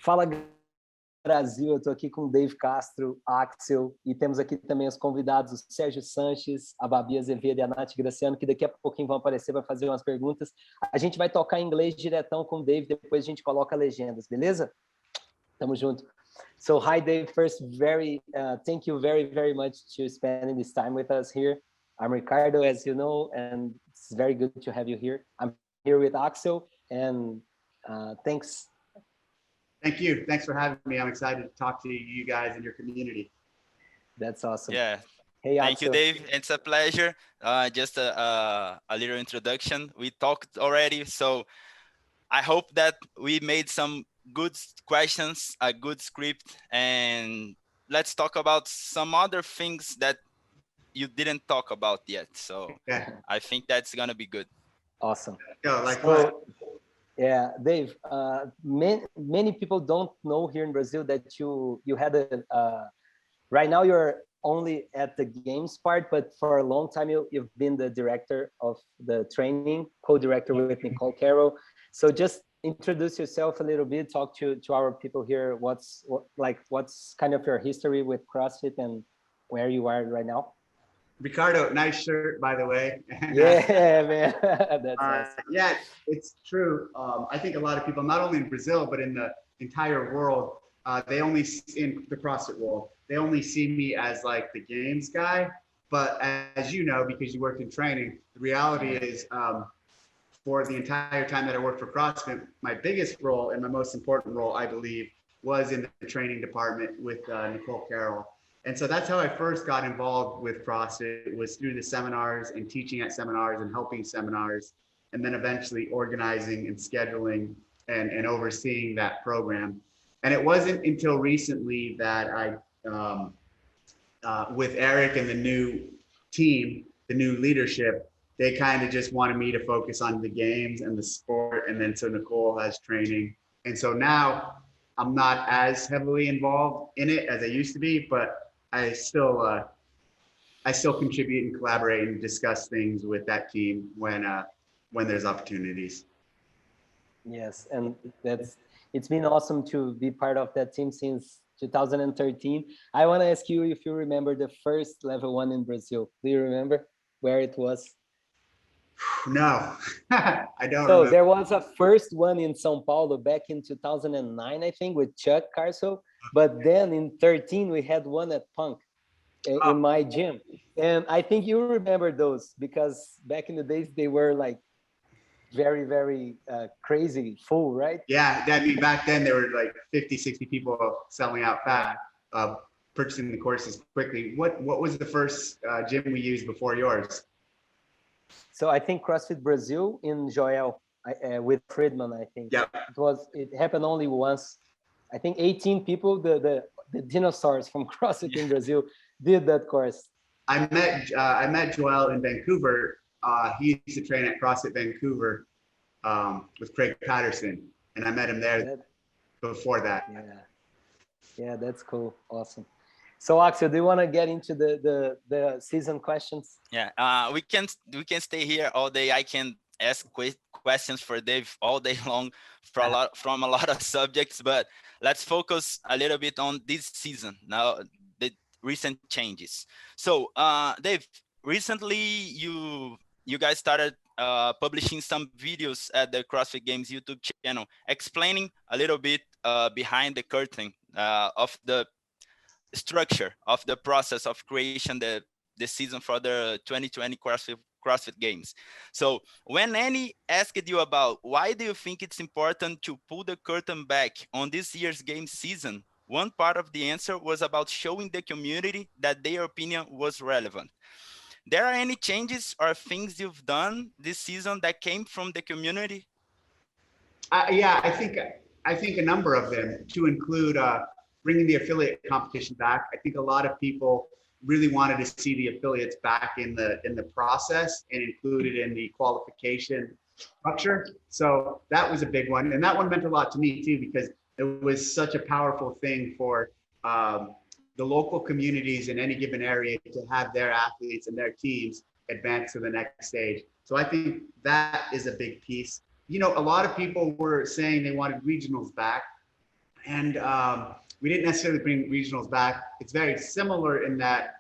Fala, Brasil, eu estou aqui com o Dave Castro, Axel, e temos aqui também os convidados, o Sérgio Sanches, a Babi Azevedo e a Naty Graciano, que daqui a pouquinho vão aparecer para fazer umas perguntas. A gente vai tocar em inglês diretão com o Dave, depois a gente coloca legendas, beleza? Tamo junto. So, hi, Dave. First, thank you very much to spending this time with us here. I'm Ricardo, as you know, and it's very good to have you here. I'm here with Axel, and thanks. Thank you. Thanks for having me. I'm excited to talk to you guys and your community. That's awesome. Yeah. Hey, thank Axel. you, Dave. It's a pleasure. Just a little introduction. We talked already, so I hope that we made some good questions, a good script, and let's talk about some other things that you didn't talk about yet. So yeah. I think that's gonna be good. Awesome. Go, like what? Yeah, Dave, many people don't know here in Brazil that you had right now you're only at the games part, but for a long time you've been the director of the training, co-director with Nicole Carroll. So just introduce yourself a little bit, talk to our people here. What's kind of your history with CrossFit and where you are right now? Ricardo, nice shirt, by the way. Yeah, man. That's awesome. Yeah, it's true. I think a lot of people, not only in Brazil, but in the entire world, they only, in the CrossFit world, they only see me as like the games guy. But as you know, because you worked in training, the reality is for the entire time that I worked for CrossFit, my biggest role and my most important role, I believe, was in the training department with Nicole Carroll. And so that's how I first got involved with CrossFit, was through the seminars and teaching at seminars and helping seminars, and then eventually organizing and scheduling and overseeing that program. And it wasn't until recently that I, with Eric and the new team, the new leadership, they kind of just wanted me to focus on the games and the sport. And then so Nicole has training. And so now I'm not as heavily involved in it as I used to be, but I still contribute and collaborate and discuss things with that team when there's opportunities. Yes, and it's been awesome to be part of that team since 2013. I want to ask you if you remember the first level 1 in Brazil. Do you remember where it was? No, I don't. So there was a first one in São Paulo back in 2009, I think, with Chuck Carso. But then in 13, we had one at Punk in my gym. And I think you remember those because back in the days, they were like very crazy full, right? Yeah, I mean, back then there were like 50, 60 people selling out fast, purchasing the courses quickly. What was the first gym we used before yours? So I think CrossFit Brazil in Joel with Friedman, I think. Yeah. It happened only once. I think 18 people, the dinosaurs from CrossFit in Brazil did that course. I met Joel in Vancouver. He used to train at CrossFit Vancouver with Craig Patterson, and I met him there before that. Yeah, that's cool. Awesome. So Axel, do you want to get into the season questions? Yeah, we can stay here all day. I can ask questions for Dave all day long from a lot of subjects, but let's focus a little bit on this season now, the recent changes. So Dave, recently you guys started publishing some videos at the CrossFit Games YouTube channel, explaining a little bit behind the curtain of the structure of the process of creation the season for the 2020 CrossFit Games. So when Annie asked you about why do you think it's important to pull the curtain back on this year's game season, one part of the answer was about showing the community that their opinion was relevant. There are any changes or things you've done this season that came from the community? Yeah, I think a number of them, to include bringing the affiliate competition back. I think a lot of people really wanted to see the affiliates back in the process and included in the qualification structure. So that was a big one, and that one meant a lot to me too, because it was such a powerful thing for the local communities in any given area to have their athletes and their teams advance to the next stage. So I think that is a big piece. You know, a lot of people were saying they wanted regionals back, And we didn't necessarily bring regionals back. It's very similar in that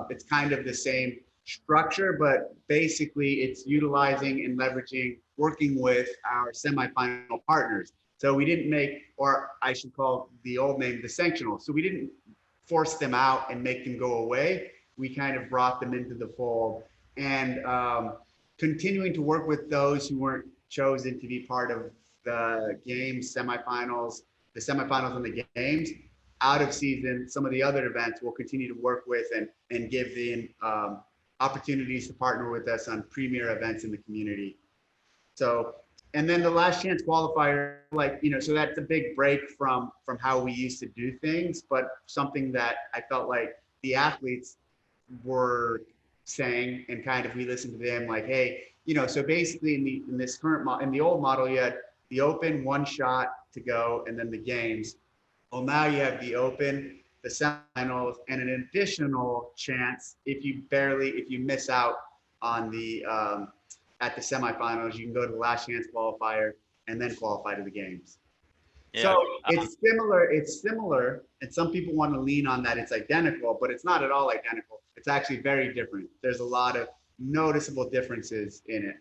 it's kind of the same structure, but basically it's utilizing and leveraging, working with our semifinal partners. So we didn't make, or I should call the old name, the sanctional. So we didn't force them out and make them go away. We kind of brought them into the fold, and continuing to work with those who weren't chosen to be part of the games, semifinals, the semifinals and the games. Out of season, some of the other events we'll continue to work with and give the opportunities to partner with us on premier events in the community. So, and then the last chance qualifier, like, you know, so that's a big break from how we used to do things, but something that I felt like the athletes were saying, and kind of we listened to them like, hey, you know, so basically in this current in the old model, you had the open, one shot to go, and then the games. Well, now you have the open, the semifinals, and an additional chance if you miss out on the at the semifinals, you can go to the last chance qualifier and then qualify to the games. Yeah. So it's similar, and some people want to lean on that it's identical, but it's not at all identical. It's actually very different. There's a lot of noticeable differences in it.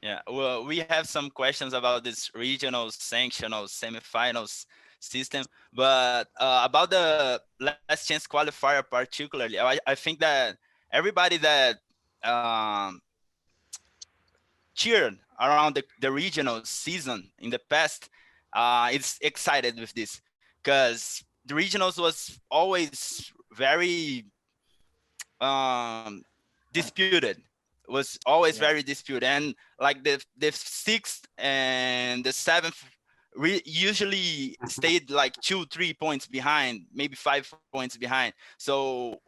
Yeah, well, we have some questions about this regionals, sanctionals, semifinals system, but about the last chance qualifier particularly, I think that everybody that cheered around the regional season in the past is excited with this, because the regionals was always very disputed, was always very disputed, and like the sixth and the seventh usually stayed like 2-3 points behind, maybe 5 points behind. So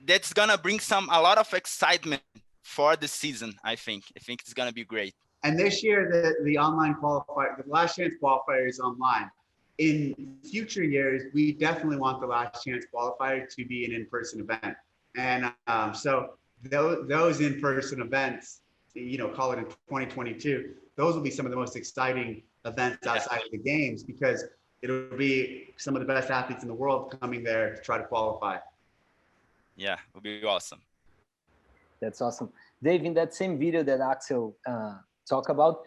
that's gonna bring a lot of excitement for the season. I think it's gonna be great. And this year the online qualifier, the last chance qualifier is online. In future years, we definitely want the last chance qualifier to be an in-person event. And so those in-person events, you know, call it in 2022, those will be some of the most exciting events outside of the games, because it'll be some of the best athletes in the world coming there to try to qualify. Yeah, it'll be awesome. That's awesome. Dave, in that same video that Axel talked about,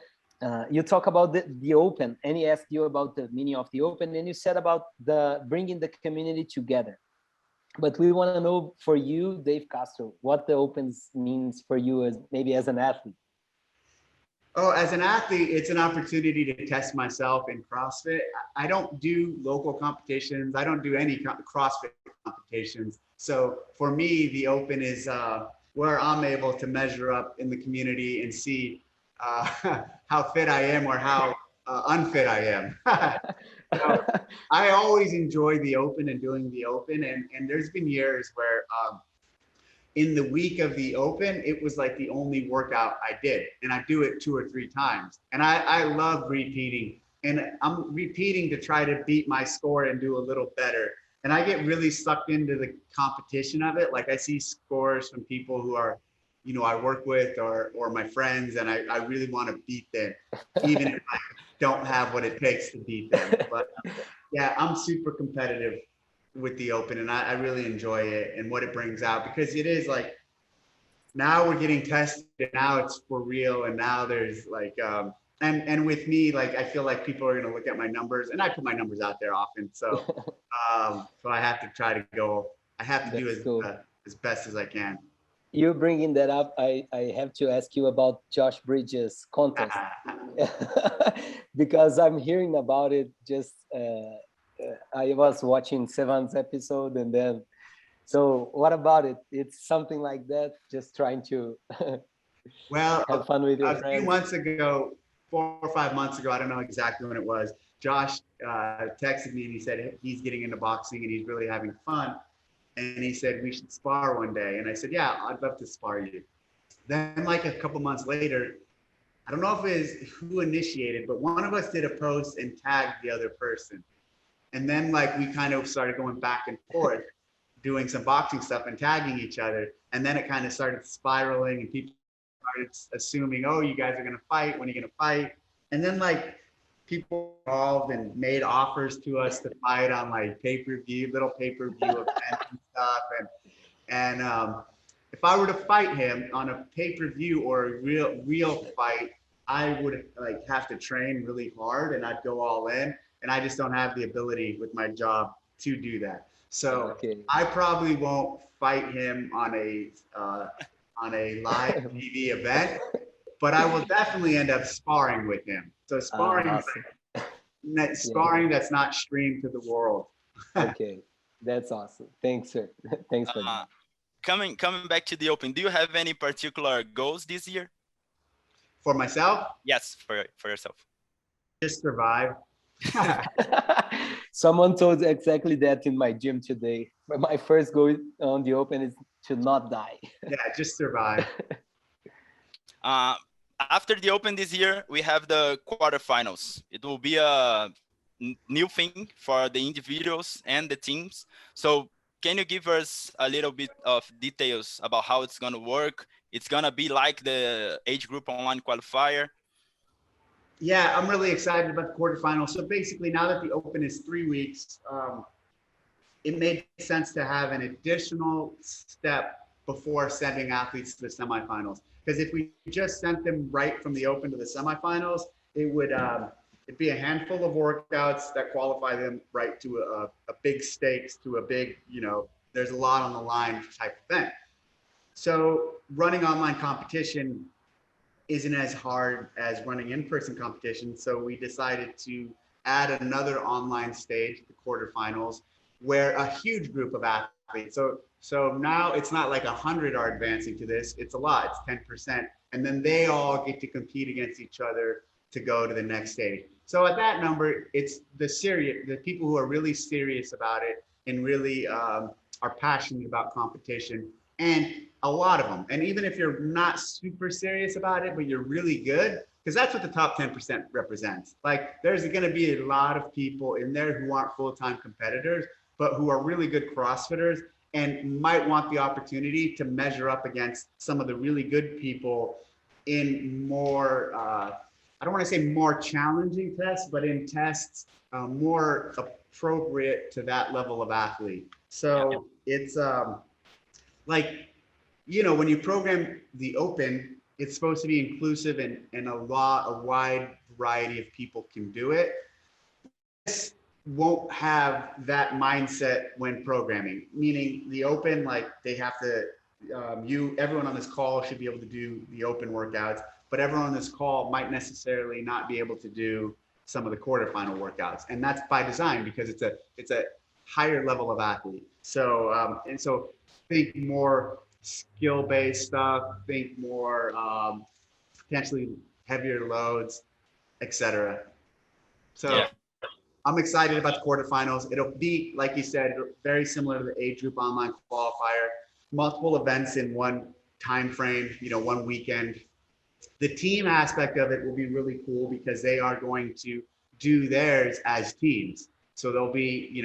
you talk about the open, and he asked you about the meaning of the open, and you said about bringing the community together. But we want to know for you, Dave Castro, what the opens means for you as maybe as an athlete. Oh, as an athlete, it's an opportunity to test myself in CrossFit. I don't do local competitions. I don't do any CrossFit competitions. So for me, the open is where I'm able to measure up in the community and see how fit I am or how unfit I am. So I always enjoy the open and doing the open. And there's been years where in the week of the open, it was like the only workout I did. And I do it 2 or 3 times. And I love repeating. And I'm repeating to try to beat my score and do a little better. And I get really sucked into the competition of it. Like I see scores from people who are, you know, I work with or my friends, and I really want to beat them, even if I don't have what it takes to beat them. But yeah, I'm super competitive with the open, and I really enjoy it and what it brings out, because it is like, now we're getting tested, now it's for real, and now there's like, and with me, like, I feel like people are going to look at my numbers, and I put my numbers out there often. So, so I have to try to go, I have to do as best as I can. You bringing that up, I have to ask you about Josh Bridges' contest. Because I'm hearing about it. Just I was watching Sevan's episode, and then, so what about it? It's something like that, just trying to well, have fun with your friends. A few months ago, 4 or 5 months ago, I don't know exactly when it was, Josh texted me and he said he's getting into boxing and he's really having fun. And he said, we should spar one day. And I said, yeah, I'd love to spar you. Then like a couple months later, I don't know if it is who initiated, but one of us did a post and tagged the other person. And then like we kind of started going back and forth, doing some boxing stuff and tagging each other. And then it kind of started spiraling, and people started assuming, oh, you guys are going to fight. When are you going to fight? And then like people involved and made offers to us to fight on like pay-per-view, little pay-per-view events and stuff. And if I were to fight him on a pay-per-view or a real fight, I would like have to train really hard and I'd go all in. And I just don't have the ability with my job to do that. So I probably won't fight him on a live TV event, but I will definitely end up sparring with him. So sparring, sparring that's not streamed to the world. Okay, that's awesome. Thanks, sir. Thanks for that. Coming back to the Open, do you have any particular goals this year? For myself? Yes, for yourself. Just survive. Someone told exactly that in my gym today. My first goal on the Open is to not die. Yeah, just survive. After the Open this year, we have the quarterfinals. It will be a new thing for the individuals and the teams. So can you give us a little bit of details about how it's going to work? It's going to be like the age group online qualifier. Yeah, I'm really excited about the quarterfinals. So basically, now that the Open is 3 weeks, it made sense to have an additional step before sending athletes to the semifinals. Because if we just sent them right from the Open to the semifinals, it would it'd be a handful of workouts that qualify them right to a big stakes, to a big, there's a lot on the line type event. So running online competition isn't as hard as running in-person competition. So we decided to add another online stage, the quarterfinals, where a huge group of athletes. So now it's not like 100 are advancing to this. It's a lot. It's 10%. And then they all get to compete against each other to go to the next stage. So at that number, it's the people who are really serious about it and really are passionate about competition, and a lot of them. And even if you're not super serious about it, but you're really good, because that's what the top 10% represents. Like there's going to be a lot of people in there who aren't full-time competitors, but who are really good CrossFitters and might want the opportunity to measure up against some of the really good people in more, I don't want to say more challenging tests, but in tests more appropriate to that level of athlete. So it's like, when you program the Open, it's supposed to be inclusive and a wide variety of people can do it. This won't have that mindset when programming, meaning the Open, like they have to, everyone on this call should be able to do the Open workouts, but everyone on this call might necessarily not be able to do some of the quarterfinal workouts. And that's by design because it's a higher level of athlete. So, and so think more skill-based stuff, think more potentially heavier loads, etc. So I'm excited about the quarterfinals. It'll be, like you said, very similar to the age group online qualifier, multiple events in one time frame, 1 weekend. The team aspect of it will be really cool because they are going to do theirs as teams. So there'll be,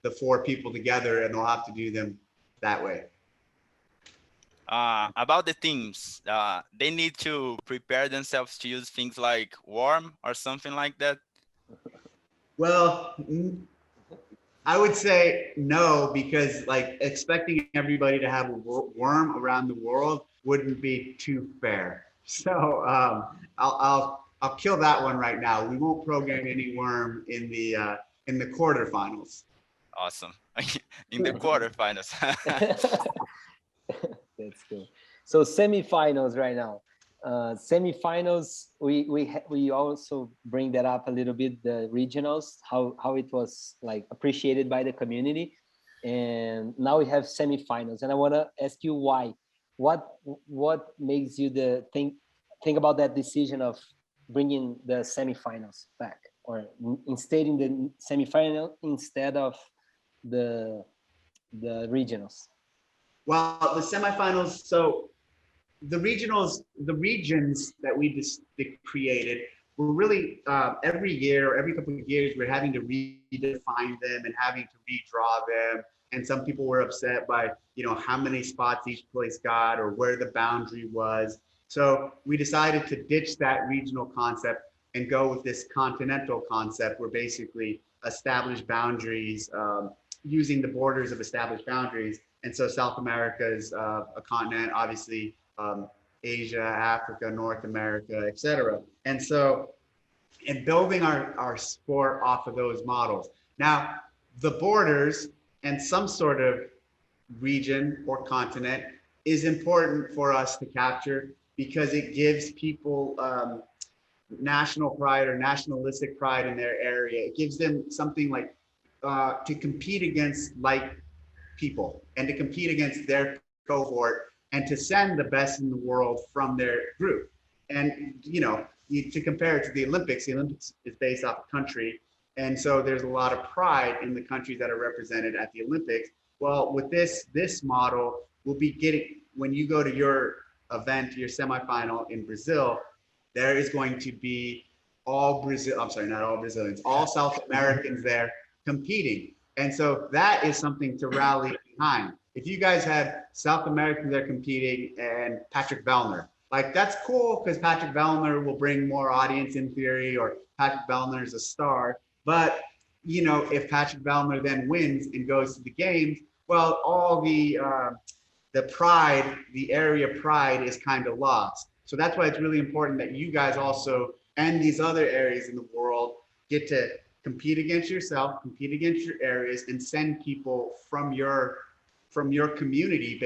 the 4 people together and they'll have to do them that way. About the teams, they need to prepare themselves to use things like warm or something like that? Well, I would say no, because like expecting everybody to have a worm around the world wouldn't be too fair. So I'll kill that one right now. We won't program any worm in the quarterfinals. Awesome. In the quarterfinals. That's cool. So semifinals right now. Semifinals, we also bring that up a little bit, the regionals, how it was like appreciated by the community. And now we have semifinals. And I want to ask you why. What makes you think about that decision of bringing the semifinals back, or instating the semifinal instead of the regionals? Well, the semifinals, so the regions that we just created were really every year, every couple of years, we're having to redefine them and having to redraw them. And some people were upset by, how many spots each place got or where the boundary was. So we decided to ditch that regional concept, and go with this continental concept where basically established boundaries, using the borders of established boundaries. And so South America is a continent, obviously Asia, Africa, North America, etc. And so, and building our sport off of those models. Now, the borders and some sort of region or continent is important for us to capture because it gives people national pride or nationalistic pride in their area. It gives them something like to compete against like people and to compete against their cohort and to send the best in the world from their group. And, you know, to compare it to the Olympics is based off a country. And so there's a lot of pride in the countries that are represented at the Olympics. Well, with this model, we'll be getting, when you go to your event, your semifinal in Brazil, there is going to be all South Americans there competing. And so that is something to rally behind. If you guys had South Americans there competing and Patrick Vellner, like that's cool because Patrick Vellner will bring more audience in theory, or Patrick Vellner is a star. But, you know, if Patrick Vellner then wins and goes to the games, well, all the pride, the area pride is kind of lost. So that's why it's really important that you guys also, and these other areas in the world, get to compete against yourself, compete against your areas, and send people from your community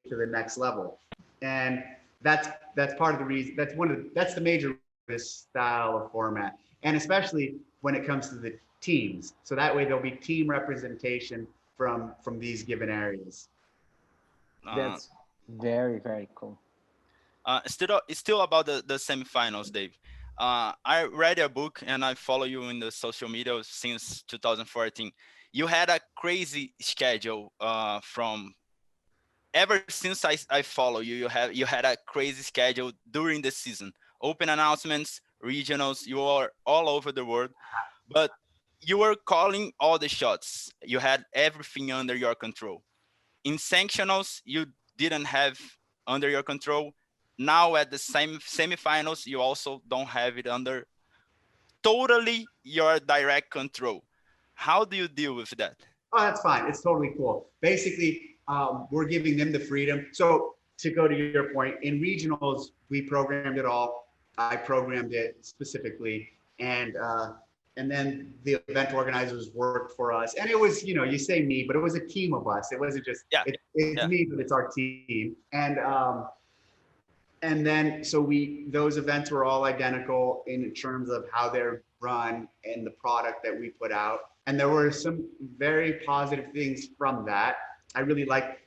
to the next level. And that's part of the reason. That's the major of this style of format, and especially when it comes to the teams. So that way there'll be team representation from these given areas. That's very, very cool. Still about the semifinals, Dave. I read your book and I follow you in the social media since 2014. You had a crazy schedule from ever since I follow you. You had a crazy schedule during the season. Open announcements, regionals. You are all over the world, but you were calling all the shots. You had everything under your control. In sanctionals, you didn't have under your control. Now at the same semifinals, you also don't have it under totally your direct control. How do you deal with that? Oh, that's fine. It's totally cool. Basically, we're giving them the freedom. So to go to your point, in regionals, we programmed it all. I programmed it specifically, and then the event organizers worked for us. And it was, you know, you say me, but it was a team of us. It wasn't just it's me, but it's our team. And then so those events were all identical in terms of how they're run and the product that we put out. And there were some very positive things from that. I really like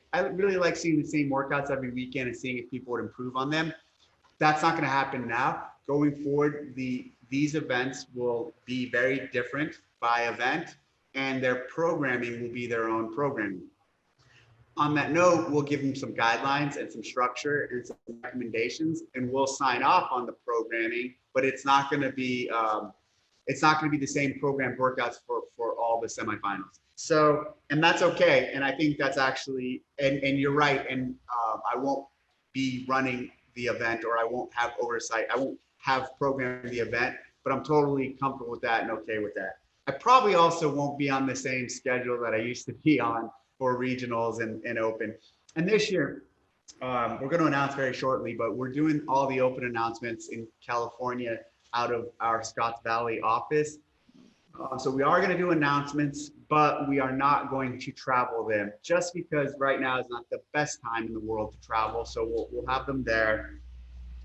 seeing the same workouts every weekend and seeing if people would improve on them. That's not going to happen now. Going forward, these events will be very different by event, and their programming will be their own programming. On that note, we'll give them some guidelines and some structure and some recommendations, and we'll sign off on the programming. But it's not going to be the same programmed workouts for all the semifinals. So, and that's okay. And I think that's actually, and you're right. And I won't be running the event, or I won't have oversight. I won't have programmed the event, but I'm totally comfortable with that and okay with that. I probably also won't be on the same schedule that I used to be on for regionals and open. And this year, we're going to announce very shortly, but we're doing all the open announcements in California out of our Scotts Valley office. So we are going to do announcements, but we are not going to travel them just because right now is not the best time in the world to travel. So we'll have them there.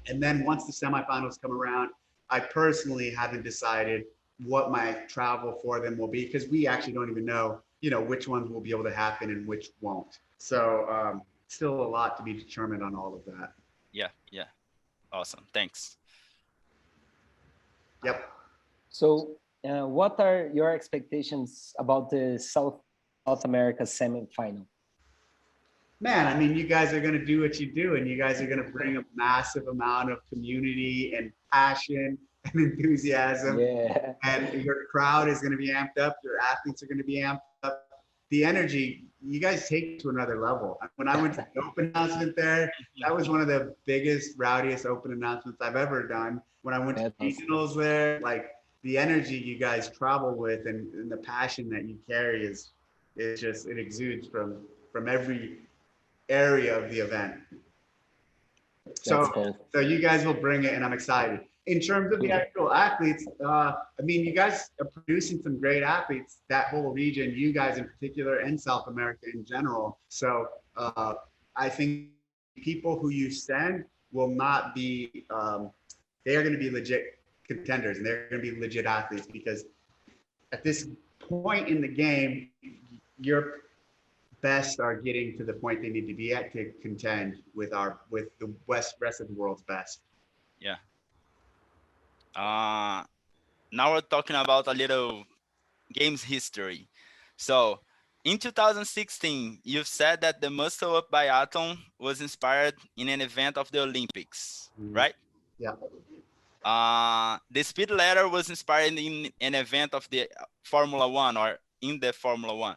And then once the semifinals come around, I personally haven't decided what my travel for them will be, because we actually don't even know, you know, which ones will be able to happen and which won't. So still a lot to be determined on all of that. Yeah. Awesome. Thanks. Yep. So what are your expectations about the South America semifinal? Man, I mean, you guys are going to do what you do, and you guys are going to bring a massive amount of community and passion and enthusiasm. Yeah. And your crowd is going to be amped up. Your athletes are going to be amped up. The energy, you guys take it to another level. When I went to the open announcement there, that was one of the biggest, rowdiest open announcements I've ever done. when I went to regionals there, like the energy you guys travel with and the passion that you carry is just, it exudes from every area of the event. So you guys will bring it, and I'm excited. In terms of the actual athletes, I mean, you guys are producing some great athletes, that whole region, you guys in particular, and South America in general. So I think people who you send will not be, they are going to be legit contenders, and they're going to be legit athletes, because at this point in the game, your best are getting to the point they need to be at to contend with the rest of the world's best. Yeah. Now we're talking about a little games history. So in 2016, you've said that the muscle up biathlon was inspired in an event of the Olympics, right? Yeah. The speed ladder was inspired in an event of the Formula One, or in the Formula One,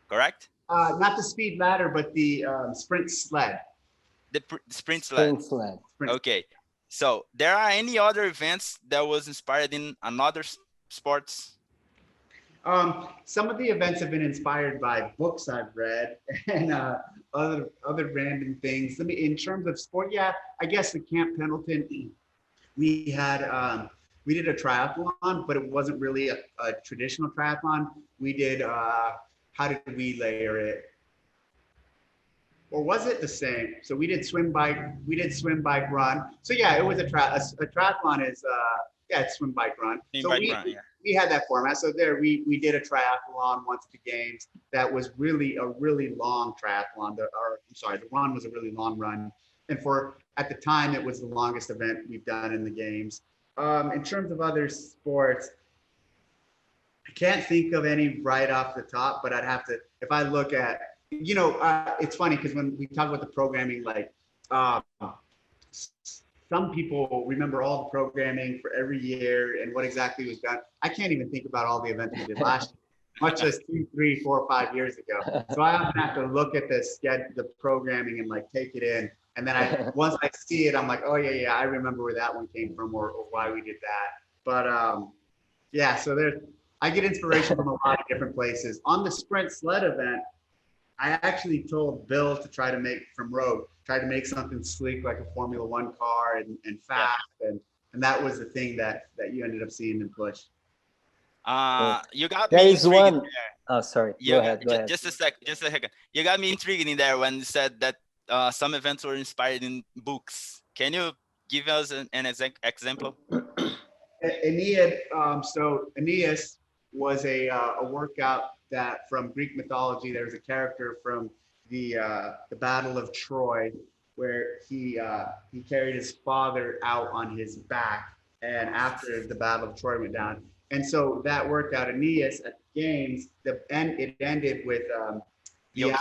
correct? Not the speed ladder, but the sprint sled. The sprint sled. Okay. So there are any other events that was inspired in another sports? Some of the events have been inspired by books I've read and other random things. In terms of sport, yeah, I guess the Camp Pendleton, we did a triathlon, but it wasn't really a traditional triathlon. We did, how did we layer it? Or was it the same? So we did swim, bike, run. So yeah, it was a triathlon is, yeah, it's swim, bike, run. So we had that format. So there we did a triathlon once at the games. That was really a really long triathlon. The run was a really long run. And at the time, it was the longest event we've done in the games. In terms of other sports, I can't think of any right off the top, but I'd have to, if I look at, it's funny because when we talk about the programming, like some people remember all the programming for every year and what exactly was done. I can't even think about all the events we did last year, much less 2, 3, 4, 5 years ago. So I often have to look at the programming and like take it in. And then once I see it, I'm like, oh yeah, I remember where that one came from or why we did that. But yeah, so I get inspiration from a lot of different places. On the sprint sled event, I actually told Bill to try to make something sleek like a Formula One car and fast, and that was the thing that you ended up seeing and push. You got there me is intrigued one. There. Oh, sorry. Go ahead. Just a second. You got me intrigued in there when you said that some events were inspired in books. Can you give us an example? Aeneid. So Aeneas was a workout that from Greek mythology. There's a character from the Battle of Troy where he carried his father out on his back, and after the Battle of Troy went down. And so that workout, Aeneas at the games, it ended with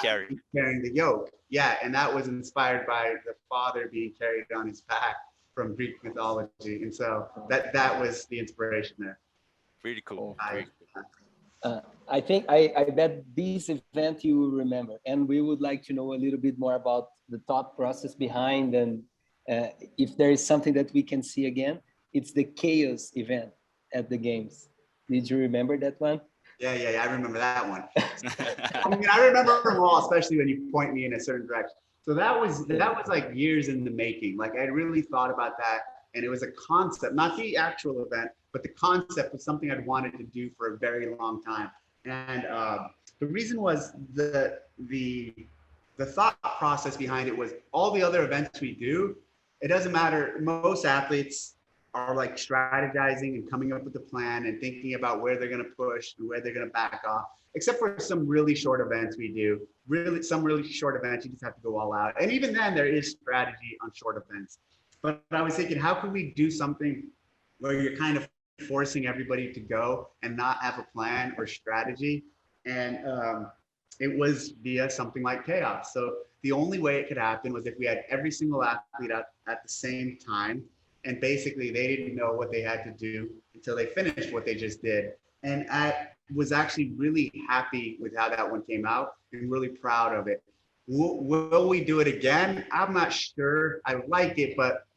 carrying the yoke. Yeah, and that was inspired by the father being carried on his back from Greek mythology. And so that was the inspiration there. Pretty cool. I think I bet this event you will remember, and we would like to know a little bit more about the thought process behind, and if there is something that we can see again. It's the chaos event at the games. Did you remember that one? Yeah, I remember that one. I mean, I remember them all, especially when you point me in a certain direction. So that was like years in the making. Like I really thought about that, and it was a concept, not the actual event, but the concept was something I'd wanted to do for a very long time. And the reason was the thought process behind it was all the other events we do, it doesn't matter. Most athletes are like strategizing and coming up with a plan and thinking about where they're going to push and where they're going to back off, except for some really short events we do. Some really short events, you just have to go all out. And even then there is strategy on short events. But I was thinking, how can we do something where you're kind of forcing everybody to go and not have a plan or strategy? And it was via something like chaos. So the only way it could happen was if we had every single athlete at the same time, and basically they didn't know what they had to do until they finished what they just did. And I was actually really happy with how that one came out and really proud of it. Will we do it again? I'm not sure. I like it, but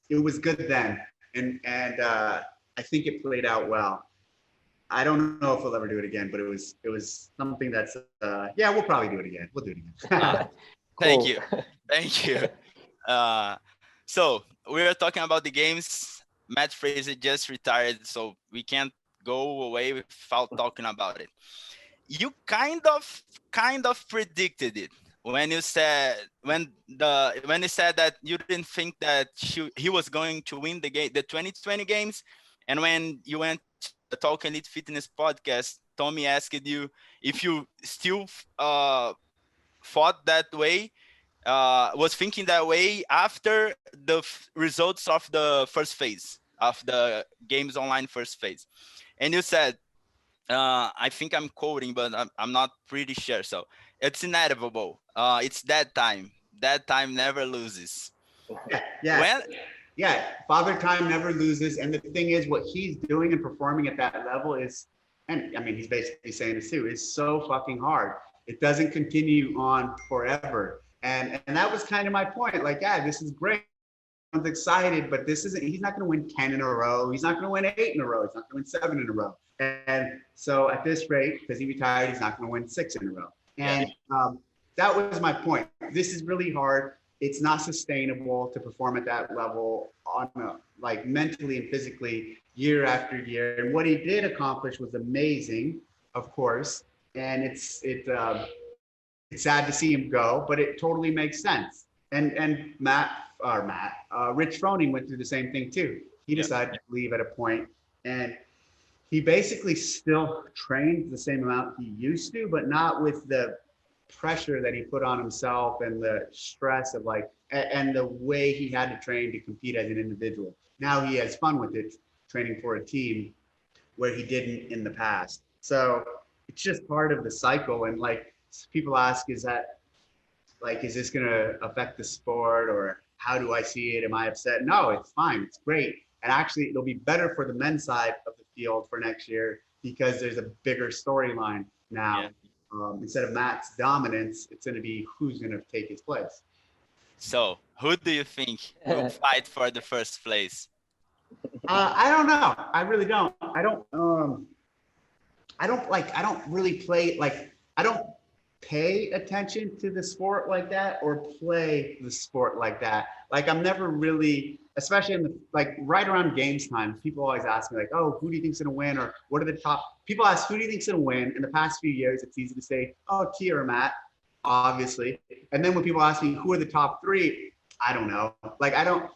it was good then, and I think it played out well. I don't know if we'll ever do it again, but it was something that's yeah, we'll probably do it again. We'll do it again. Thank you, thank you. So we are talking about the games. Matt Fraser just retired, so we can't go away without talking about it. You kind of predicted it when you said when you said that you didn't think that he was going to win the 2020 games, and when you went to the Talk Elite Fitness podcast, Tommy asked you if you still thought that way, was thinking that way after the results of the first phase of the games online first phase, and you said, I think I'm quoting, but I'm not pretty sure. So it's inevitable. It's that time. That time never loses. Yeah. Yeah. Father Time never loses. And the thing is, what he's doing and performing at that level is, and I mean, he's basically saying this too, is so fucking hard. It doesn't continue on forever. And that was kind of my point. Like, yeah, this is great. I'm excited, but this isn't, he's not going to win 10 in a row. He's not going to win 8 in a row. He's not going to win 7 in a row. And so at this rate, because he retired, he's not going to win 6 in a row. And that was my point. This is really hard. It's not sustainable to perform at that level on like mentally and physically year after year. And what he did accomplish was amazing, of course. And it's sad to see him go, but it totally makes sense. And Rich Froning went through the same thing too. He decided to leave at a point, and he basically still trained the same amount he used to, but not with the pressure that he put on himself and the stress of like, and the way he had to train to compete as an individual. Now he has fun with it, training for a team where he didn't in the past. So it's just part of the cycle. And like people ask, is this going to affect the sport, or how do I see it? Am I upset? No, it's fine. It's great. And actually, it'll be better for the men's side of the field for next year because there's a bigger storyline now. Yeah. Instead of Matt's dominance, it's going to be who's going to take his place. So, who do you think will fight for the first place? I don't know. I really don't. I don't really play, like, I don't pay attention to the sport like that or play the sport like that. Like, I'm never really, especially in the, like, right around games time, people always ask me like, oh, who do you think's gonna win? Or what are the top, people ask, who do you think's gonna win? In the past few years, it's easy to say, oh, Tia or Matt, obviously. And then when people ask me, who are the top 3? I don't know. Like, I don't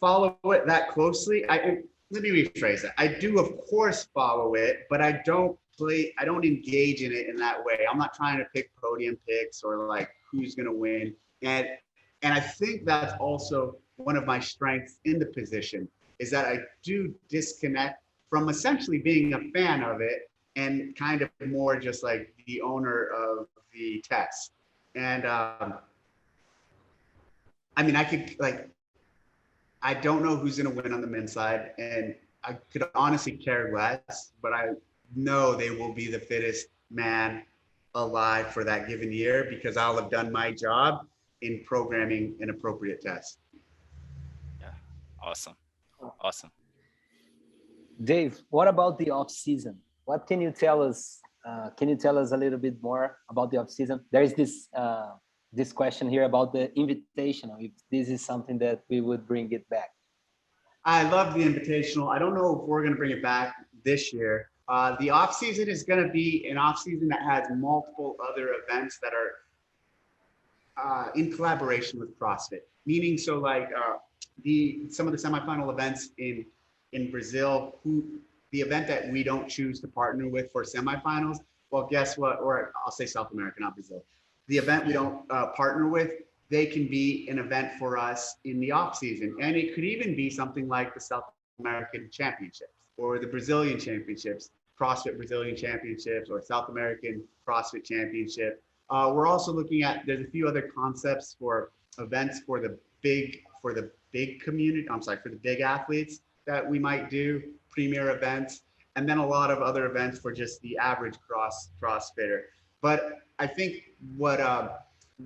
follow it that closely. Let me rephrase that. I do, of course, follow it, but I don't engage in it in that way. I'm not trying to pick podium picks or like who's going to win. And I think that's also one of my strengths in the position, is that I do disconnect from essentially being a fan of it and kind of more just like the owner of the test. And I mean, I don't know who's going to win on the men's side, and I could honestly care less, but I know they will be the fittest man alive for that given year because I'll have done my job in programming an appropriate test. Yeah, awesome. Awesome. Dave, what about the off season? What can you tell us? Can you tell us a little bit more about the off season? There is this question here about the invitational. If this is something that we would bring it back. I love the invitational. I don't know if we're going to bring it back this year. The off season is going to be an off season that has multiple other events that are in collaboration with CrossFit. Meaning, so like some of the semifinal events in Brazil, the event that we don't choose to partner with for semifinals. Well, guess what? Or I'll say South America, not Brazil. The event we don't partner with, they can be an event for us in the off season. And it could even be something like the South American Championships or the Brazilian Championships, CrossFit Brazilian Championships, or South American CrossFit Championship. We're also looking at, there's a few other concepts for events for the big community, for the big athletes that we might do, premier events, and then a lot of other events for just the average CrossFitter. But I think what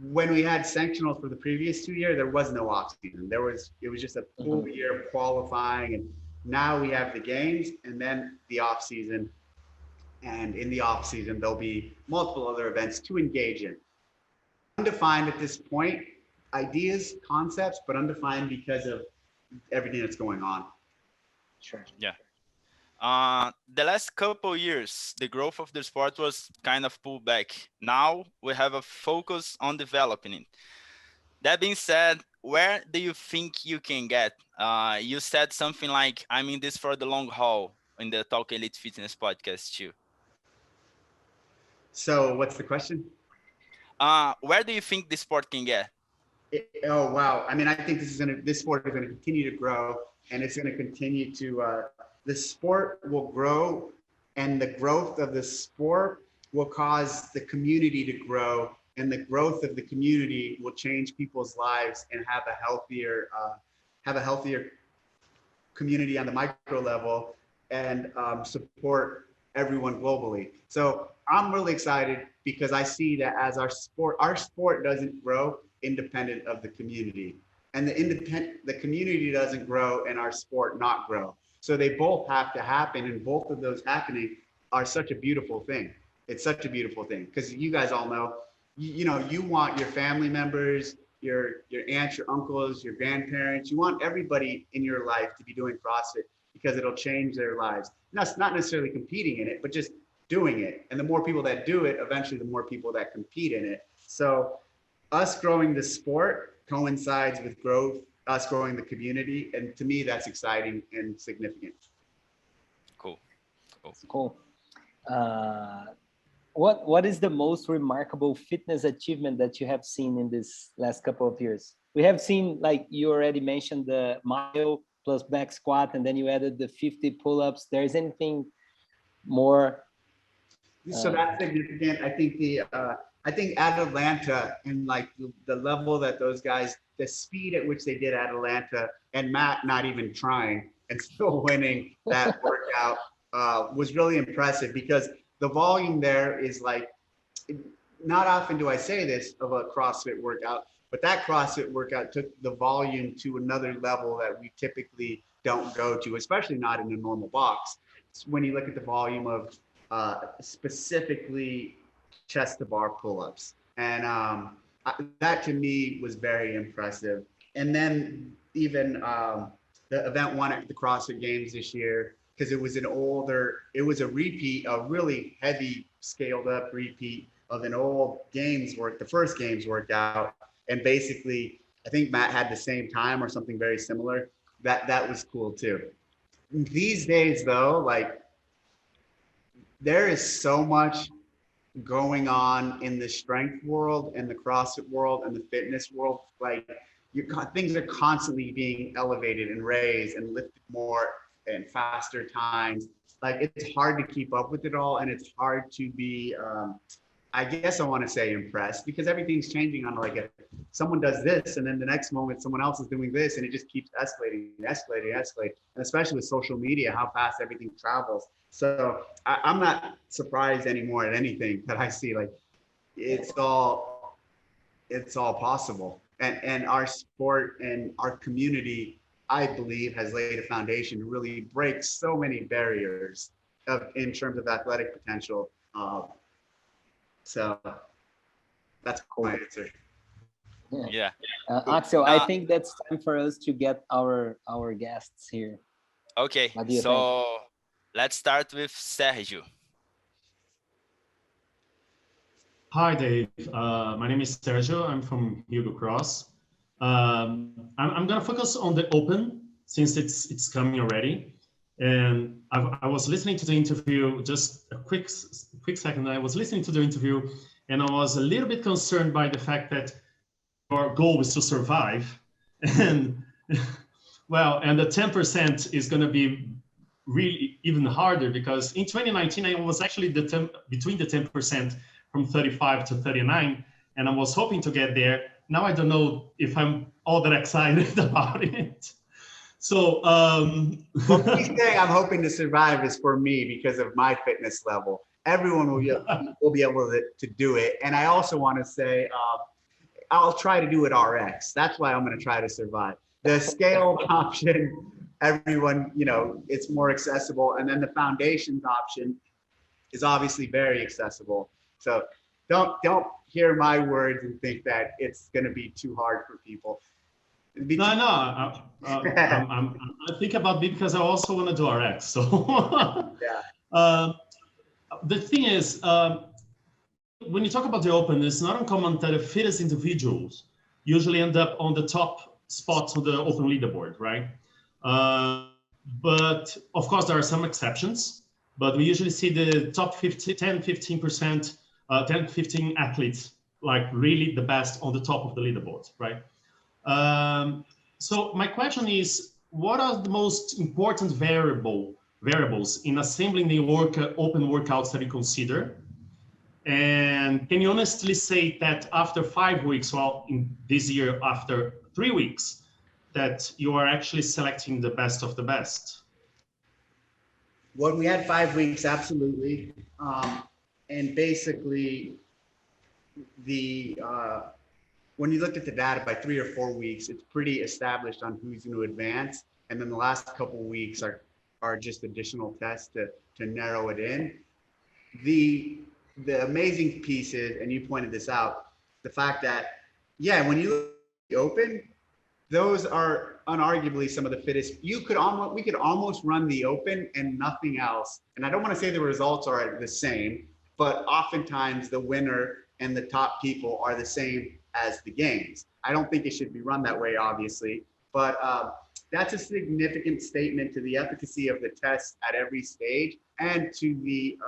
when we had sanctionals for the previous 2 years, there was no off season. It was just a full year of qualifying, and now we have the games and then the off season. And in the off season, there'll be multiple other events to engage in. Undefined at this point, ideas, concepts, but undefined because of everything that's going on. Sure. Yeah. The last couple years, the growth of the sport was kind of pulled back. Now we have a focus on developing it. That being said, where do you think you can get? You said something like, I'm in this for the long haul in the Talk Elite Fitness podcast too. So what's the question? Where do you think the sport can get? Oh, wow. I mean, I think this sport is going to continue to grow, and it's going to continue to, the sport will grow, and the growth of the sport will cause the community to grow, and the growth of the community will change people's lives and have a healthier community on the micro level, and support everyone globally. So I'm really excited because I see that as our sport doesn't grow independent of the community, and the community doesn't grow and our sport not grow. So they both have to happen, and both of those happening are such a beautiful thing. It's such a beautiful thing because you guys all know, you want your family members, your aunts, your uncles, your grandparents, you want everybody in your life to be doing CrossFit because it'll change their lives. That's not necessarily competing in it, but just doing it. And the more people that do it, eventually the more people that compete in it. So us growing the sport coincides with us growing the community. And to me, that's exciting and significant. Cool. What is the most remarkable fitness achievement that you have seen in this last couple of years? We have seen, like you already mentioned, the mile plus back squat, and then you added the 50 pull-ups. There is anything more? So that's significant. I think at Atlanta, and like the level that those guys, the speed at which they did at Atlanta, and Matt not even trying and still winning that workout was really impressive, because the volume there is like, not often do I say this of a CrossFit workout, but that CrossFit workout took the volume to another level that we typically don't go to, especially not in a normal box. When you look at the volume of specifically chest to bar pull-ups, and that to me was very impressive. And then even the event won at the CrossFit Games this year, because it was a repeat, a really heavy scaled up repeat of an old the first games workout. And basically, I think Matt had the same time or something very similar. That was cool too. These days though, like, there is so much going on in the strength world and the CrossFit world and the fitness world. Like, things are constantly being elevated and raised and lifted more and faster times. Like, it's hard to keep up with it all, and it's hard to be, I guess I want to say impressed, because everything's changing on like someone does this and then the next moment someone else is doing this, and it just keeps escalating. And especially with social media, how fast everything travels. So I'm not surprised anymore at anything that I see. Like, it's all possible. And our sport and our community, I believe, has laid a foundation to really break so many barriers in terms of athletic potential. So that's my answer. Yeah. Axel, I think that's time for us to get our guests here. Okay, so let's start with Sergio. Hi, Dave. My name is Sergio. I'm from HugoCross. I'm going to focus on the Open since it's coming already. And I was listening to the interview, just a quick second. I was listening to the interview, and I was a little bit concerned by the fact that your goal is to survive. And well, and the 10% is going to be really even harder, because in 2019, I was actually between the 10% from 35 to 39, and I was hoping to get there. Now I don't know if I'm all that excited about it. So, what he's saying I'm hoping to survive is for me, because of my fitness level. Everyone will be able to do it. And I also want to say, I'll try to do it RX. That's why I'm going to try to survive. The scale option, everyone, you know, it's more accessible. And then the foundations option is obviously very accessible. So don't hear my words and think that it's going to be too hard for people. I think about it because I also want to do RX. So yeah. The thing is, when you talk about the open, it's not uncommon that the fittest individuals usually end up on the top spots on the open leaderboard, right? But of course, there are some exceptions, but we usually see the top 10-15%, 10-15 athletes, like really the best on the top of the leaderboard, right? So my question is, what are the most important variables in assembling the open workouts that you consider? And can you honestly say that after 5 weeks, well, in this year, after 3 weeks, that you are actually selecting the best of the best? When we had 5 weeks, absolutely. And basically, when you looked at the data by 3 or 4 weeks, it's pretty established on who's going to advance. And then the last couple of weeks are just additional tests to narrow it in. The amazing piece is, and you pointed this out, the fact that, yeah, when you look at the open, those are unarguably some of the fittest. We could almost run the open and nothing else. And I don't want to say the results are the same, but oftentimes the winner and the top people are the same as the games. I don't think it should be run that way, obviously, but that's a significant statement to the efficacy of the test at every stage and to the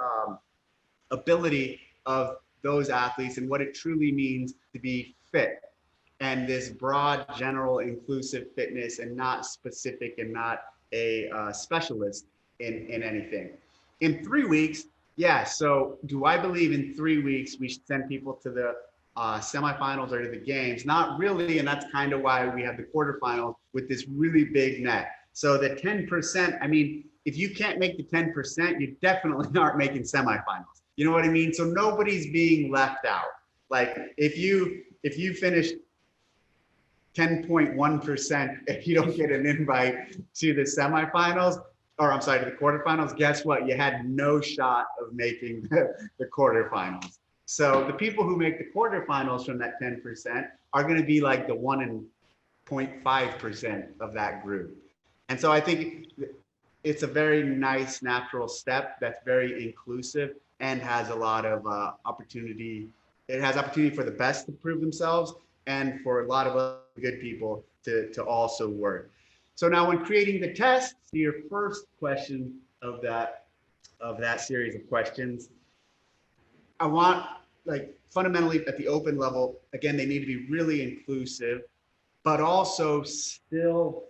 ability of those athletes and what it truly means to be fit. And this broad, general, inclusive fitness and not specific and not a specialist in anything. In 3 weeks, yeah, so do I believe in 3 weeks we should send people to the semifinals or to the games? Not really, and that's kind of why we have the quarterfinals with this really big net. So the 10%, I mean, if you can't make the 10%, you definitely aren't making semifinals. You know what I mean? So nobody's being left out. Like if you finish 10.1%, if you don't get an invite to the semifinals, or I'm sorry, to the quarterfinals, guess what? You had no shot of making the quarterfinals. So the people who make the quarterfinals from that 10% are going to be like the 1.5% of that group. And so I think it's a very nice natural step that's very inclusive and has a lot of opportunity. It has opportunity for the best to prove themselves and for a lot of other good people to also work. So now when creating the test, to your first question of that series of questions, I want, like, fundamentally at the open level, again, they need to be really inclusive, but also still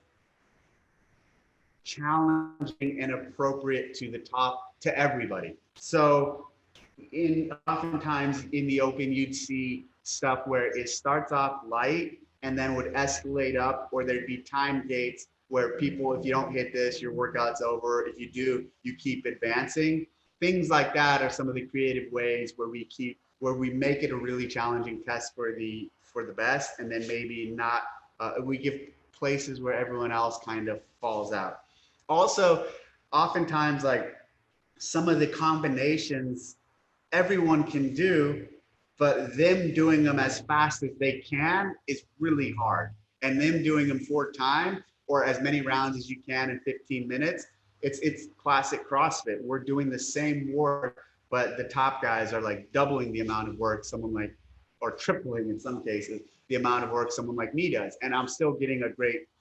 challenging and appropriate to the top, to everybody. So oftentimes in the open, you'd see stuff where it starts off light and then would escalate up, or there'd be time gates where people, if you don't hit this, your workout's over. If you do, you keep advancing. Things like that are some of the creative ways where we make it a really challenging test for the best, and then maybe not, we give places where everyone else kind of falls out. Also, oftentimes, like, some of the combinations everyone can do, but them doing them as fast as they can is really hard. And them doing them 4 times or as many rounds as you can in 15 minutes, it's classic CrossFit. We're doing the same work, but the top guys are like doubling the amount of work someone like, or tripling in some cases, the amount of work someone like me does. And I'm still getting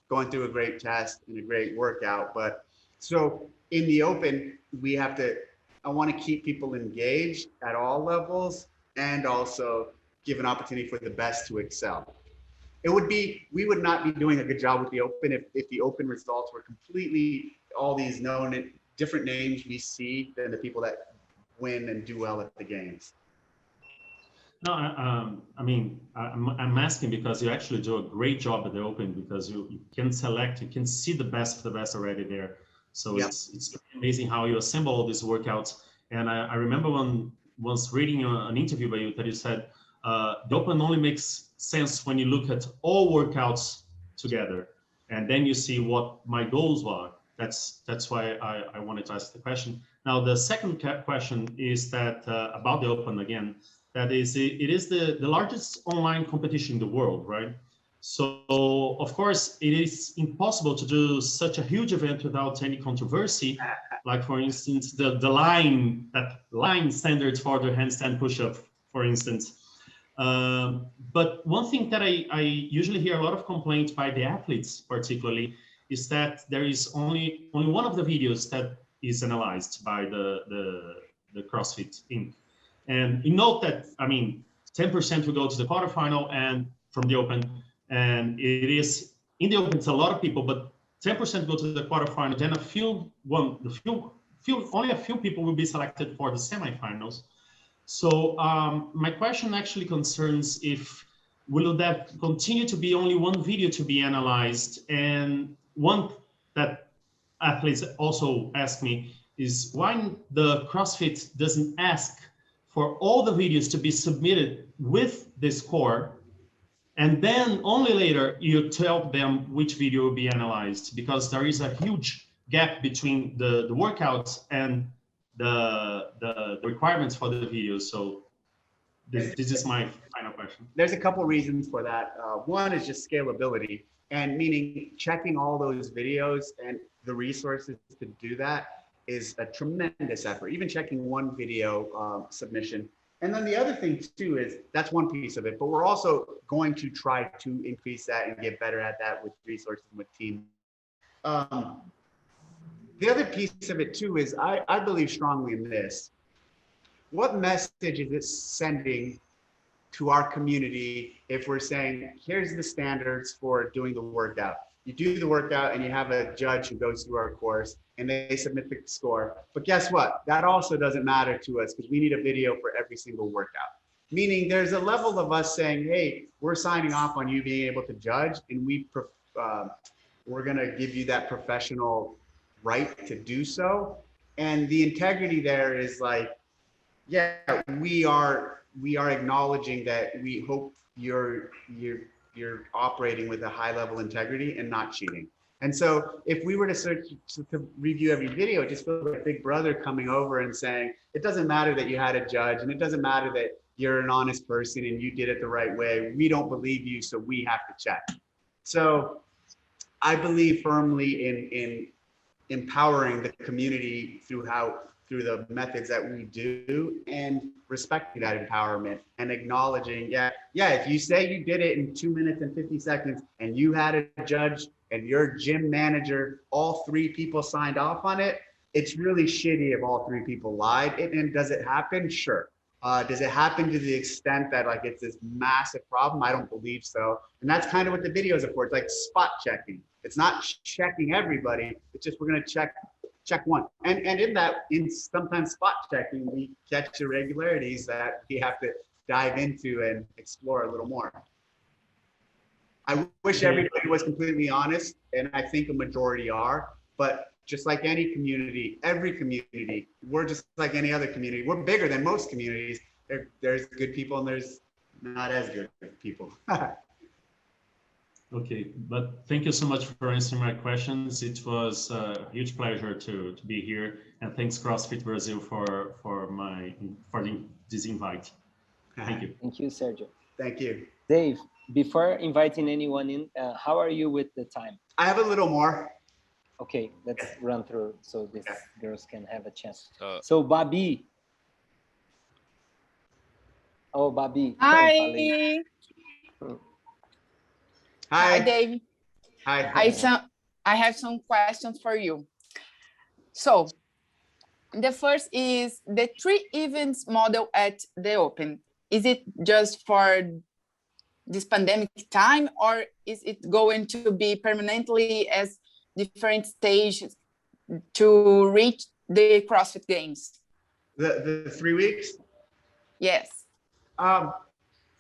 going through a great test and a great workout. But so in the open, I want to keep people engaged at all levels and also give an opportunity for the best to excel. We would not be doing a good job with the open if the open results were completely all these known different names we see than the people that win and do well at the games. No, I mean, I'm asking because you actually do a great job at the open, because you can select, you can see the best of the best already there. So yep. It's amazing how you assemble all these workouts. And I remember once reading an interview by you that you said the open only makes sense when you look at all workouts together, and then you see what my goals are. That's why I wanted to ask the question. Now, the second question is that about the open again. That is, it is the largest online competition in the world, right? So of course, it is impossible to do such a huge event without any controversy. Like for instance, the line standards for the handstand push-up, for instance. But one thing that I usually hear a lot of complaints by the athletes, particularly, is that there is only one of the videos that is analyzed by the CrossFit Inc. And you note that, I mean, 10% will go to the quarterfinal and from the open, and it is in the open, it's a lot of people, but 10% go to the quarterfinal, then only a few people will be selected for the semifinals. So my question actually concerns if will that continue to be only one video to be analyzed? And one that athletes also ask me is why the CrossFit doesn't ask for all the videos to be submitted with the score, and then only later you tell them which video will be analyzed, because there is a huge gap between the workouts and the requirements for the videos. So this is my final question. There's a couple reasons for that. One is just scalability, and meaning checking all those videos and the resources to do that is a tremendous effort, even checking one video submission. And then the other thing too is that's one piece of it, but we're also going to try to increase that and get better at that with resources and with team. The other piece of it too is I believe strongly in this. What message is it sending to our community if we're saying, here's the standards for doing the workout? You do the workout and you have a judge who goes through our course and they submit the score. But guess what? That also doesn't matter to us because we need a video for every single workout. Meaning there's a level of us saying, hey, we're signing off on you being able to judge, and we're going to give you that professional right to do so. And the integrity there is like, yeah, we are acknowledging that we hope you're operating with a high level integrity and not cheating. And so if we were to review every video, it just feels like Big Brother coming over and saying, it doesn't matter that you had a judge, and it doesn't matter that you're an honest person and you did it the right way. We don't believe you, so we have to check. So I believe firmly in empowering the community through the methods that we do, and respecting that empowerment and acknowledging, yeah, if you say you did it in 2 minutes and 50 seconds and you had a judge and your gym manager, all 3 people signed off on it, it's really shitty if all 3 people lied. And does it happen? Sure. Does it happen to the extent that like it's this massive problem? I don't believe so. And that's kind of what the videos are for. It's like spot checking. It's not checking everybody. It's just, we're going to check one. And in sometimes spot checking, we catch irregularities that we have to dive into and explore a little more. I wish everybody was completely honest, and I think a majority are, but just like any community, every community, we're just like any other community. We're bigger than most communities. There's good people and there's not as good people. Okay, but thank you so much for answering my questions. It was a huge pleasure to be here, and thanks CrossFit Brazil for this invite. Thank you. Thank you, Sergio. Thank you. Dave, before inviting anyone in, how are you with the time? I have a little more. Okay, let's run through so these girls can have a chance. So Babi. Oh, Babi. Hi. Hi, Dave. Hi. I have some questions for you. So the first is the 3 events model at the Open. Is it just for this pandemic time, or is it going to be permanently as different stages to reach the CrossFit Games? The 3 weeks? Yes.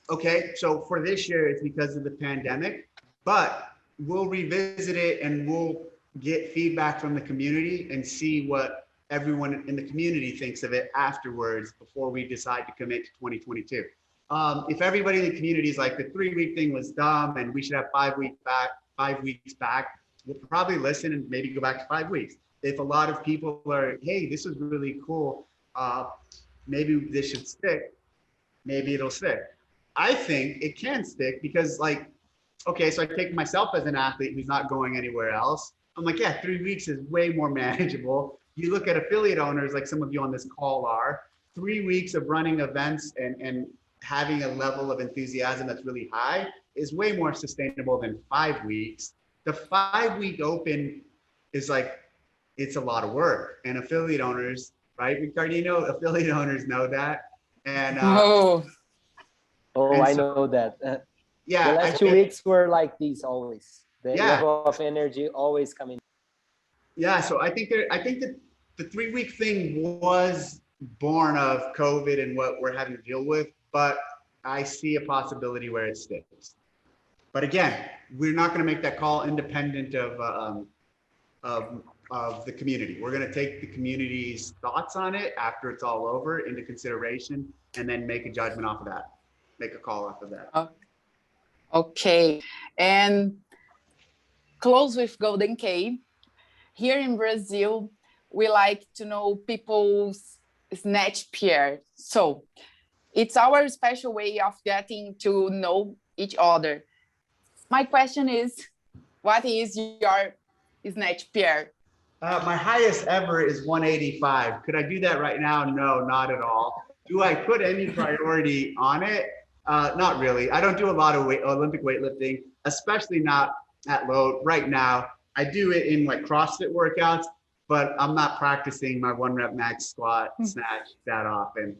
Okay, so for this year, it's because of the pandemic, but we'll revisit it and we'll get feedback from the community and see what everyone in the community thinks of it afterwards before we decide to commit to 2022. if everybody in the community is like the 3-week thing was dumb and we should have 5 weeks back, we'll probably listen and maybe go back to 5 weeks. If a lot of people are, hey, this was really cool, maybe this should stick, maybe it'll stick. I think it can stick because like, okay, so I take myself as an athlete who's not going anywhere else. I'm like, yeah, 3 weeks is way more manageable. You look at affiliate owners, like some of you on this call are, 3 weeks of running events and having a level of enthusiasm that's really high is way more sustainable than 5 weeks. The 5-week open is like, it's a lot of work. And affiliate owners, right, Ricardinho, affiliate owners know that. And I know that. Yeah, the last 2 weeks were like these always. The level of energy always coming. Yeah, so I think that the 3-week thing was born of COVID and what we're having to deal with, but I see a possibility where it sticks. But again, we're not going to make that call independent of the community. We're going to take the community's thoughts on it after it's all over into consideration, and then make a judgment off of that, make a call off of that. Okay, and close with Golden K. Here in Brazil, we like to know people's snatch PR. So it's our special way of getting to know each other. My question is, what is your snatch PR? My highest ever is 185. Could I do that right now? No, not at all. Do I put any priority on it? Not really. I don't do a lot of Olympic weightlifting, especially not at load right now. I do it in like CrossFit workouts, but I'm not practicing my 1-rep max squat snatch that often.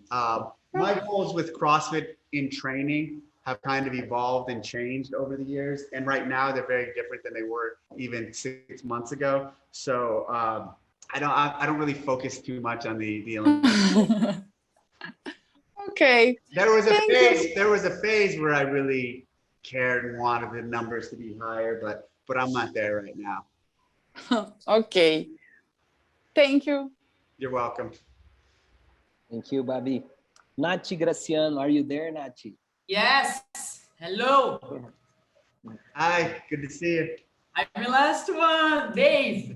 My goals with CrossFit in training have kind of evolved and changed over the years. And right now they're very different than they were even 6 months ago. So I don't really focus too much on the Olympics. Okay. There was a phase where I really cared and wanted the numbers to be higher, but I'm not there right now. Okay. Thank you. You're welcome. Thank you, Babi. Naty Graciano, are you there, Naty? Yes. Hello. Hi, good to see you. I'm the last one, Dave.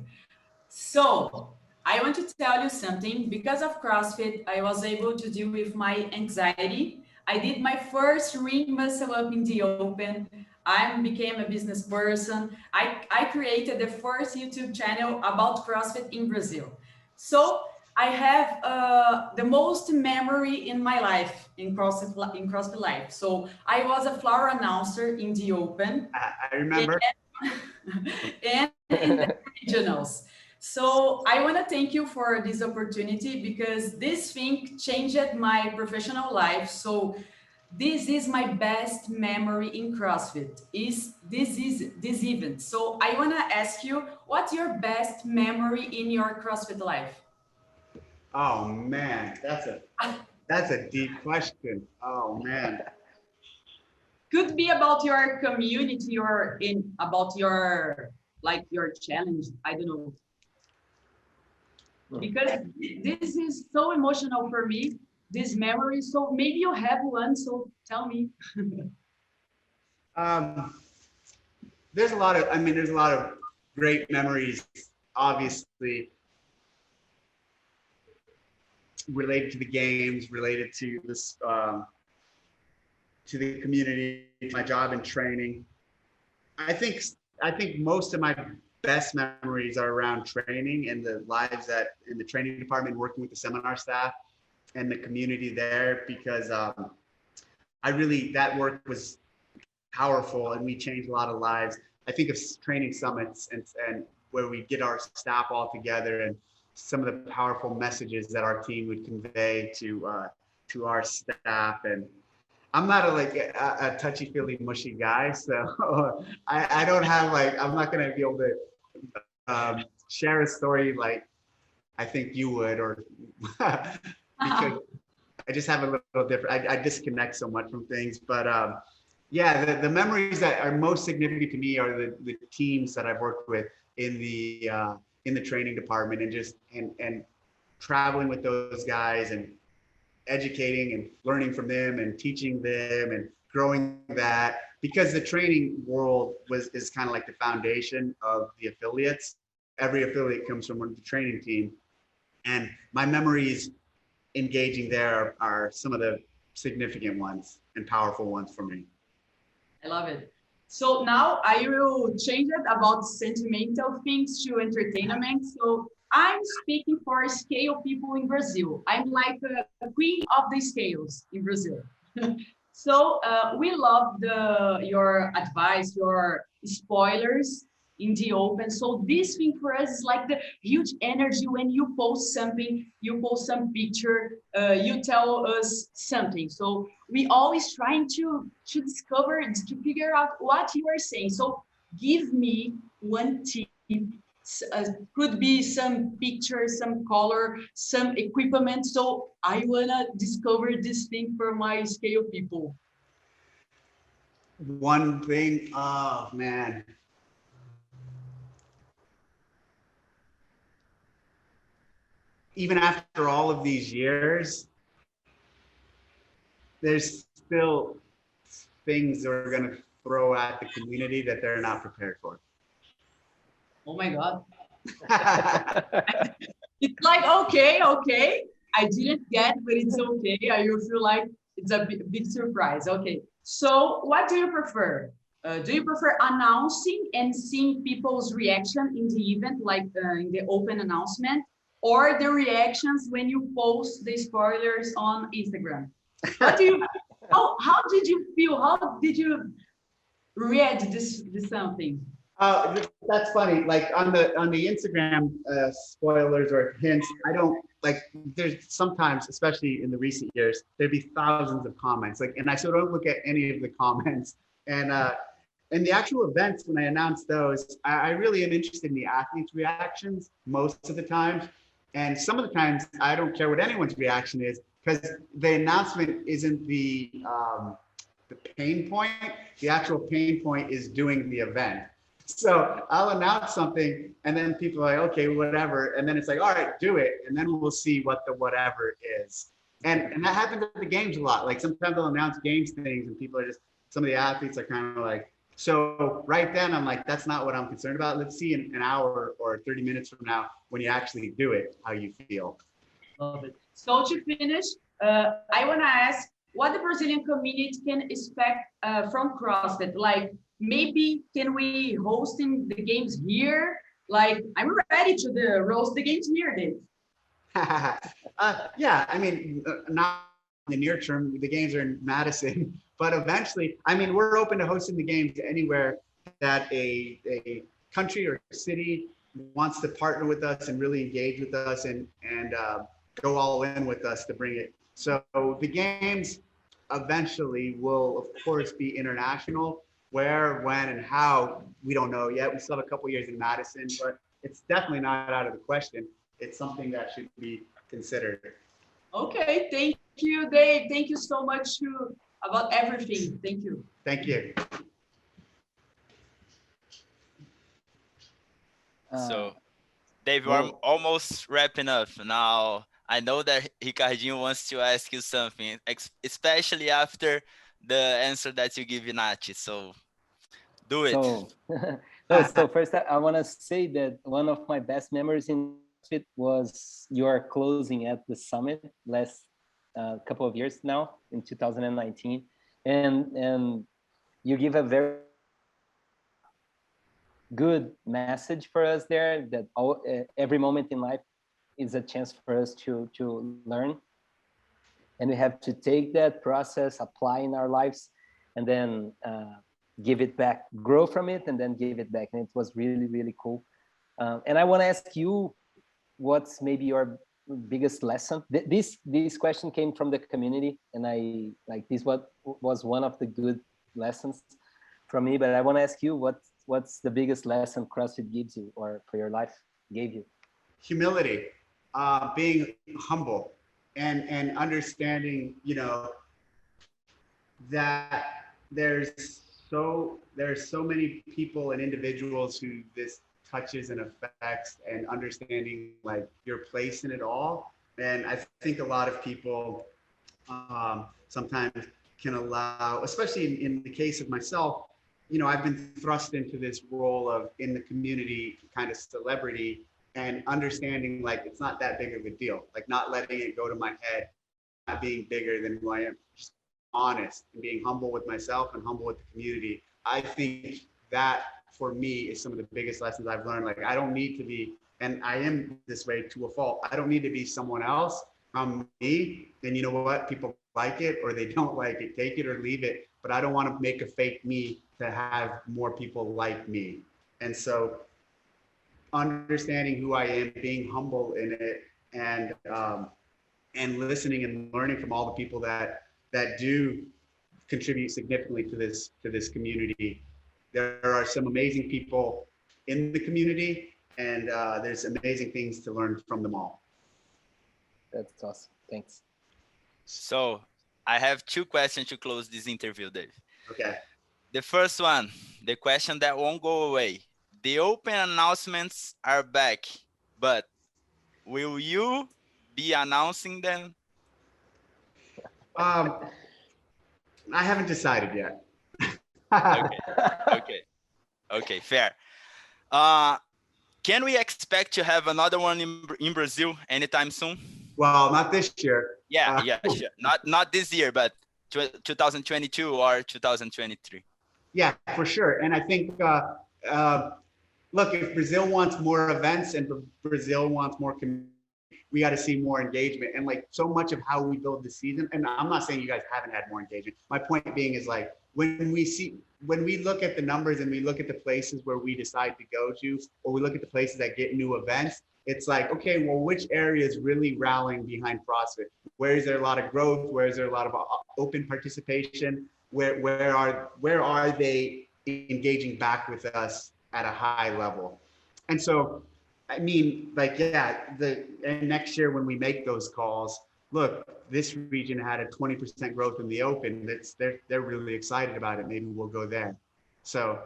So I want to tell you something. Because of CrossFit, I was able to deal with my anxiety. I did my first ring muscle up in the open. I became a business person. I created the first YouTube channel about CrossFit in Brazil. So I have the most memory in my life, in CrossFit life. So I was a floor announcer in the open. I remember. And in the regionals. So I want to thank you for this opportunity because this thing changed my professional life. So this is my best memory in CrossFit, is this event. So I want to ask you, what's your best memory in your CrossFit life? Oh man, that's a deep question. Oh man. Could be about your community or about your challenge. I don't know. Because this is so emotional for me, this memory. So maybe you have one, so tell me. There's a lot of great memories, obviously, related to the games, related to this, to the community, my job and training. I think most of my best memories are around training and the lives in the training department, working with the seminar staff and the community there, because that work was powerful and we changed a lot of lives. I think of training summits and where we get our staff all together and some of the powerful messages that our team would convey to our staff. And I'm not a touchy-feely, mushy guy, so I don't have I'm not going to be able to share a story like I think you would, or because I just have a little different. I disconnect so much from things, but yeah, the memories that are most significant to me are the teams that I've worked with in the training department, and traveling with those guys and educating and learning from them and teaching them and growing that, because the training world is kind of like the foundation of the affiliates. Every affiliate comes from the training team. And my memories engaging there are some of the significant ones and powerful ones for me. I love it. So now I will change it about sentimental things to entertainment. So I'm speaking for scale people in Brazil. I'm like a queen of the scales in Brazil. So we love your advice, your spoilers in the open. So this thing for us is like the huge energy when you post something, you post some picture, you tell us something. So we always trying to discover, to figure out what you are saying. So give me one tip. Could be some picture, some color, some equipment. So I wanna discover this thing for my scale people. One thing, oh man. Even after all of these years, there's still things that are going to throw at the community that they're not prepared for. Oh my God. It's like, okay, I didn't get, but it's okay. I will feel like it's a big surprise. Okay, so what do you prefer? Do you prefer announcing and seeing people's reaction in the event, like in the open announcement, or the reactions when you post the spoilers on Instagram? How did you feel? How did you read this something? That's funny. Like on the Instagram spoilers or hints, I don't like. There's sometimes, especially in the recent years, there'd be thousands of comments. Like, and I sort of don't look at any of the comments. And in the actual events, when I announce those, I really am interested in the athletes' reactions most of the time. And some of the times, I don't care what anyone's reaction is, because the announcement isn't the pain point. The actual pain point is doing the event. So I'll announce something, and then people are like, okay, whatever. And then it's like, all right, do it. And then we'll see what the whatever is. And that happens at the games a lot. Like sometimes I'll announce games things, and people are just, some of the athletes are kind of like, so right then I'm like, that's not what I'm concerned about. Let's see in an hour or 30 minutes from now, when you actually do it, how you feel. Love it. So to finish, I want to ask what the Brazilian community can expect from CrossFit. Like maybe can we hosting the games here? Like I'm ready to roast the games here, Dave. Yeah, I mean, not in the near term, the games are in Madison, but eventually, I mean, we're open to hosting the games anywhere that a country or city wants to partner with us and really engage with us and go all in with us to bring it. So the games eventually will, of course, be international. Where, when, and how, we don't know yet. We still have a couple years in Madison, but it's definitely not out of the question. It's something that should be considered. Okay, thank you, Dave. Thank you so much about everything. Thank you. Thank you. So, Dave, we're almost wrapping up now. I know that Ricardinho wants to ask you something, especially after the answer that you give Naty. So, do it. So first, I want to say that one of my best memories in CrossFit was your closing at the summit last couple of years now in 2019, and you give a very good message for us there that every moment in life is a chance for us to learn, and we have to take that process, apply in our lives, and then give it back, grow from it, and then give it back. And it was really, really cool. And I want to ask you, what's maybe your biggest lesson? This question came from the community, and I like this. What was one of the good lessons from me? But I want to ask you, what's the biggest lesson CrossFit gives you, or for your life gave you? Humility, being humble, and understanding, you know, that there's so many people and individuals who this touches and affects, and understanding like your place in it all. And I think a lot of people sometimes can allow, especially in the case of myself, you know, I've been thrust into this role of in the community kind of celebrity, and understanding like it's not that big of a deal, like not letting it go to my head, not being bigger than who I am, just honest and being humble with myself and humble with the community. I think that for me is some of the biggest lessons I've learned. Like I don't need to be, and I am this way to a fault, I don't need to be someone else. I'm me, and you know what? People like it or they don't like it, take it or leave it. But I don't want to make a fake me to have more people like me. And so understanding who I am, being humble in it, and listening and learning from all the people that do contribute significantly to this community. There are some amazing people in the community, and there's amazing things to learn from them all. That's awesome. Thanks. So I have two questions to close this interview, Dave. Okay. The first one, the question that won't go away. The open announcements are back, but will you be announcing them? I haven't decided yet. Okay, fair. Can we expect to have another one in Brazil anytime soon? Well, not this year. Yeah, sure. Not this year, but 2022 or 2023. Yeah, for sure. And I think, look, if Brazil wants more events and Brazil wants more community, we got to see more engagement. And like so much of how we build the season, and I'm not saying you guys haven't had more engagement. My point being is like when we look at the numbers and we look at the places where we decide to go to, or we look at the places that get new events, it's like, okay, well, which area is really rallying behind CrossFit? Where is there a lot of growth? Where is there a lot of open participation? Where are they engaging back with us at a high level? And so, I mean, like, yeah, and next year when we make those calls, look, this region had a 20% growth in the open. They're really excited about it. Maybe we'll go there. So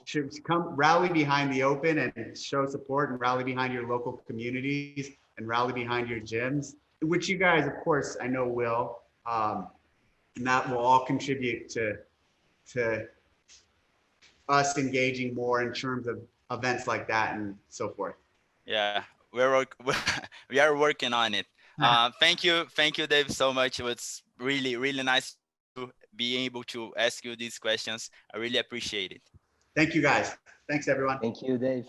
should come rally behind the open and show support and rally behind your local communities and rally behind your gyms, which you guys, of course, I know will. And that will all contribute to us engaging more in terms of events like that and so forth. Yeah, we are working on it. Thank you, Dave, so much. It was really nice to be able to ask you these questions. I really appreciate it. Thank you, guys. Thanks, everyone. Thank you, Dave.